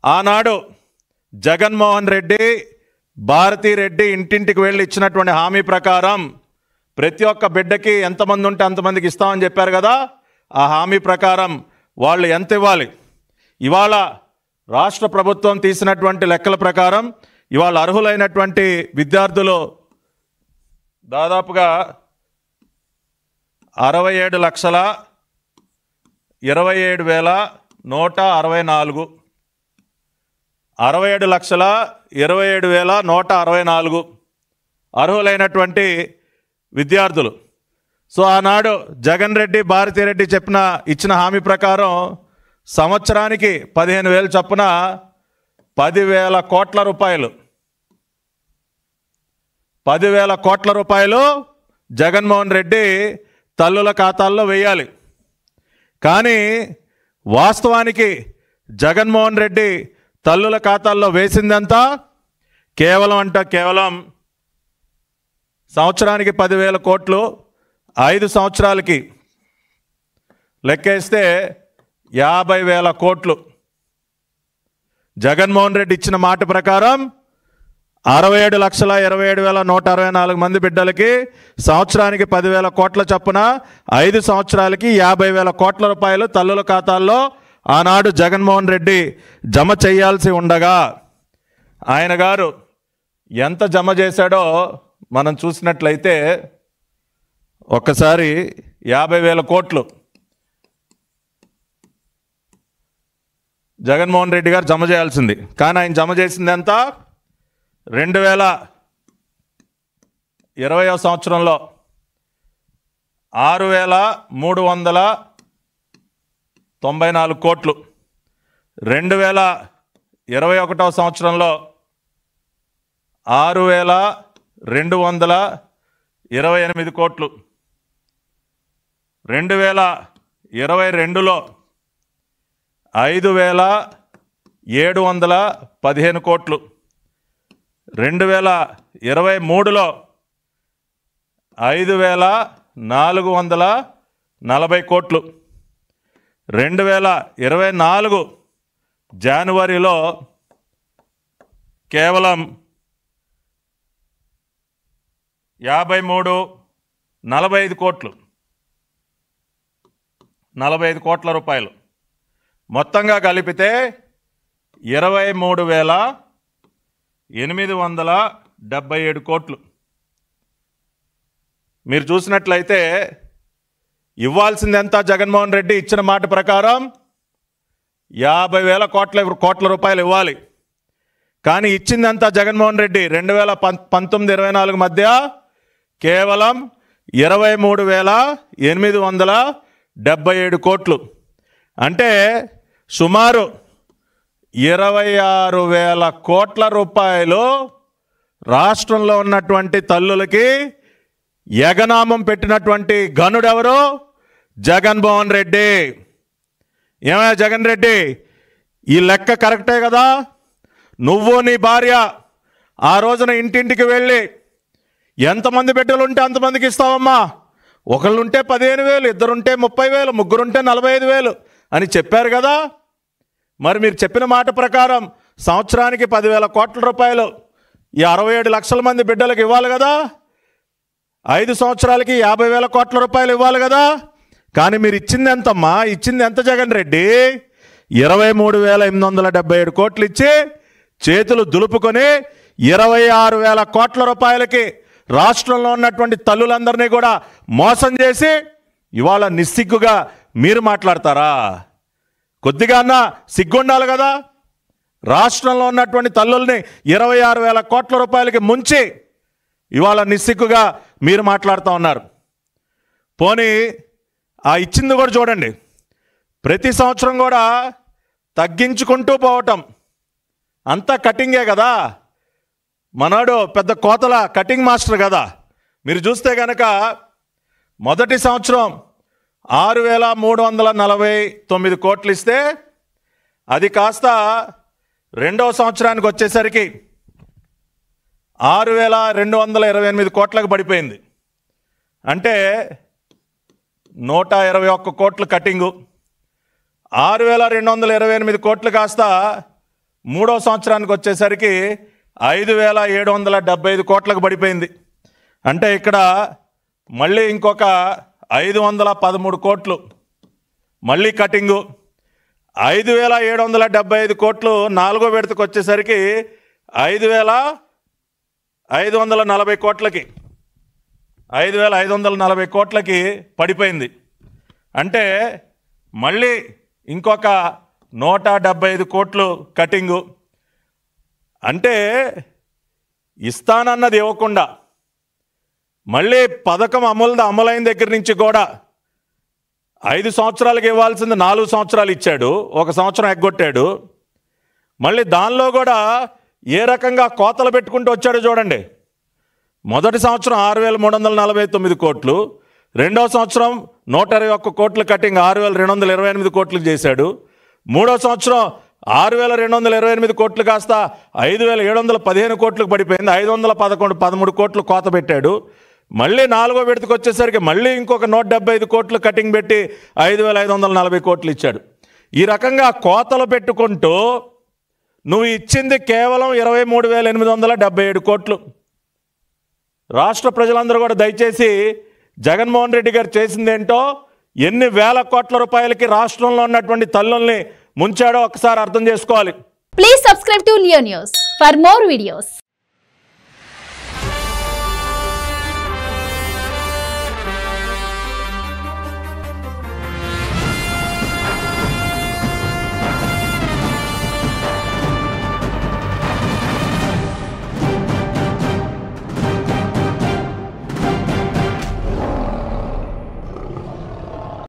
ఆనాడు జగన్మోహన్ రెడ్డి భారతిరెడ్డి ఇంటింటికి వెళ్ళి ఇచ్చినటువంటి హామీ ప్రకారం ప్రతి ఒక్క బిడ్డకి ఎంతమంది ఉంటే అంతమందికి ఇస్తామని చెప్పారు కదా. ఆ హామీ ప్రకారం వాళ్ళు ఎంత ఇవ్వాలి? ఇవాళ రాష్ట్ర ప్రభుత్వం తీసినటువంటి లెక్కల ప్రకారం ఇవాళ అర్హులైనటువంటి విద్యార్థులు దాదాపుగా 67,27,164 67,27,164 అర్హులైనటువంటి విద్యార్థులు. సో ఆనాడు జగన్ రెడ్డి భారతిరెడ్డి ఇచ్చిన హామీ ప్రకారం సంవత్సరానికి 15,000 చొప్పున 10,000 కోట్ల రూపాయలు 10,000 కోట్ల రూపాయలు జగన్మోహన్ రెడ్డి తల్లుల ఖాతాల్లో వేయాలి. కానీ వాస్తవానికి జగన్మోహన్ రెడ్డి తల్లుల ఖాతాల్లో వేసిందంతా కేవలం సంవత్సరానికి 10,000 కోట్లు, 5 సంవత్సరాలకి లెక్కేస్తే 50,000 కోట్లు. జగన్మోహన్ రెడ్డి ఇచ్చిన మాట ప్రకారం 67,27,164 మంది బిడ్డలకి సంవత్సరానికి 10,000 కోట్ల చొప్పున 5 సంవత్సరాలకి 50,000 కోట్ల రూపాయలు తల్లుల ఖాతాల్లో ఆనాడు జగన్మోహన్ రెడ్డి జమ చేయాల్సి ఉండగా ఆయన గారు ఎంత జమ చేశాడో మనం చూసినట్లయితే ఒక్కసారి 50,000 కోట్లు జగన్మోహన్ రెడ్డి గారు జమ చేయాల్సింది. కానీ ఆయన జమ చేసింది ఎంత? 2020వ సంవత్సరంలో 6,394 కోట్లు, 2021వ సంవత్సరంలో 6,228 కోట్లు, 2022లో 5,715 కోట్లు, 2023లో 5,440 కోట్లు, 2024 జనవరిలో కేవలం 45 కోట్లు, 45 కోట్ల రూపాయలు మొత్తంగా కలిపితే 23,877 కోట్లు. మీరు చూసినట్లయితే ఇవ్వాల్సింది ఎంత? జగన్మోహన్ రెడ్డి ఇచ్చిన మాట ప్రకారం 50,000 కోట్ల రూపాయలు ఇవ్వాలి. కానీ ఇచ్చిందంతా జగన్మోహన్ రెడ్డి 2019-24 మధ్య కేవలం 23,877 కోట్లు. అంటే సుమారు 26,000 కోట్ల రూపాయలు రాష్ట్రంలో ఉన్నటువంటి తల్లులకి యగనామం పెట్టినటువంటి ఘనుడెవరు? జగన్మోహన్ రెడ్డి. ఏమయ్యా జగన్ రెడ్డి, ఈ లెక్క కరెక్టే కదా? నువ్వు నీ భార్య ఆ రోజున ఇంటింటికి వెళ్ళి ఎంతమంది బిడ్డలు ఉంటే అంతమందికి ఇస్తావమ్మా, ఒకళ్ళుంటే 15,000, ఇద్దరుంటే 30,000, ముగ్గురుంటే 45,000 అని చెప్పారు కదా. మరి మీరు చెప్పిన మాట ప్రకారం సంవత్సరానికి 10,000 కోట్ల రూపాయలు ఈ 67 లక్షల మంది బిడ్డలకు ఇవ్వాలి కదా. 5 సంవత్సరాలకి 50,000 కోట్ల రూపాయలు ఇవ్వాలి కదా. కానీ మీరు ఇచ్చింది ఎంతమ్మా? ఇచ్చింది ఎంత జగన్ రెడ్డి? 23,877 కోట్లు ఇచ్చి చేతులు దులుపుకొని 26,000 కోట్ల రూపాయలకి రాష్ట్రంలో ఉన్నటువంటి తల్లులందరినీ కూడా మోసం చేసి ఇవాళ నిస్సిగ్గుగా మీరు మాట్లాడతారా? కొద్దిగా అన్నా సిగ్గుండాలి కదా. రాష్ట్రంలో ఉన్నటువంటి తల్లుల్ని 26,000 కోట్ల రూపాయలకి ముంచి ఇవాళ నిస్సిగ్గుగా మీరు మాట్లాడుతూ ఉన్నారు. పోనీ ఆ ఇచ్చింది కూడా చూడండి, ప్రతి సంవత్సరం కూడా తగ్గించుకుంటూ పోవటం అంతా కటింగే కదా. మనోడు పెద్ద కోతల కటింగ్ మాస్టర్ కదా. మీరు చూస్తే కనుక మొదటి సంవత్సరం 6,349 కోట్లు ఇస్తే అది కాస్త రెండవ సంవత్సరానికి వచ్చేసరికి 6,228 కోట్లకు పడిపోయింది. అంటే 121 కోట్లు కటింగు. 6,228 కోట్లు కాస్త మూడో సంవత్సరానికి వచ్చేసరికి 5,775 కోట్లకు పడిపోయింది. అంటే ఇక్కడ మళ్ళీ ఇంకొక 513 కోట్లు మళ్ళీ కటింగు. 5,775 కోట్లు నాలుగో విడతకు వచ్చేసరికి 5,540 కోట్లకి 5,540 కోట్లకి పడిపోయింది. అంటే మళ్ళీ ఇంకొక 175 కోట్లు కటింగు. అంటే ఇస్తానన్నది ఇవ్వకుండా మళ్ళీ పథకం అమలైన దగ్గర నుంచి కూడా 5 సంవత్సరాలకు ఇవ్వాల్సింది 4 సంవత్సరాలు ఇచ్చాడు, 1 సంవత్సరం ఎగ్గొట్టాడు. మళ్ళీ దానిలో కూడా ఏ రకంగా కోతలు పెట్టుకుంటూ వచ్చాడో చూడండి. మొదటి సంవత్సరం 6,349 కోట్లు, రెండవ సంవత్సరం 121 కోట్లు కటింగ్ 6,228 కోట్లకు చేశాడు. మూడో సంవత్సరం 6,228 కోట్లు కాస్త 5,715 కోట్లకు పడిపోయింది. 513 కోట్లు కోత పెట్టాడు. మళ్ళీ నాలుగో విడతకు వచ్చేసరికి మళ్ళీ ఇంకొక 175 కోట్లు కటింగ్ పెట్టి 5,540 కోట్లు ఇచ్చాడు. ఈ రకంగా కోతలు పెట్టుకుంటూ నువ్వు ఇచ్చింది కేవలం 23,877 కోట్లు. రాష్ట్ర ప్రజలందరూ కూడా దయచేసి జగన్మోహన్ రెడ్డి గారు చేసిందేంటో, ఎన్ని వేల కోట్ల రూపాయలకి రాష్ట్రంలో ఉన్నటువంటి తల్లుల్ని ముంచాడో ఒకసారి అర్థం చేసుకోవాలి. Please subscribe to Leo news for more videos.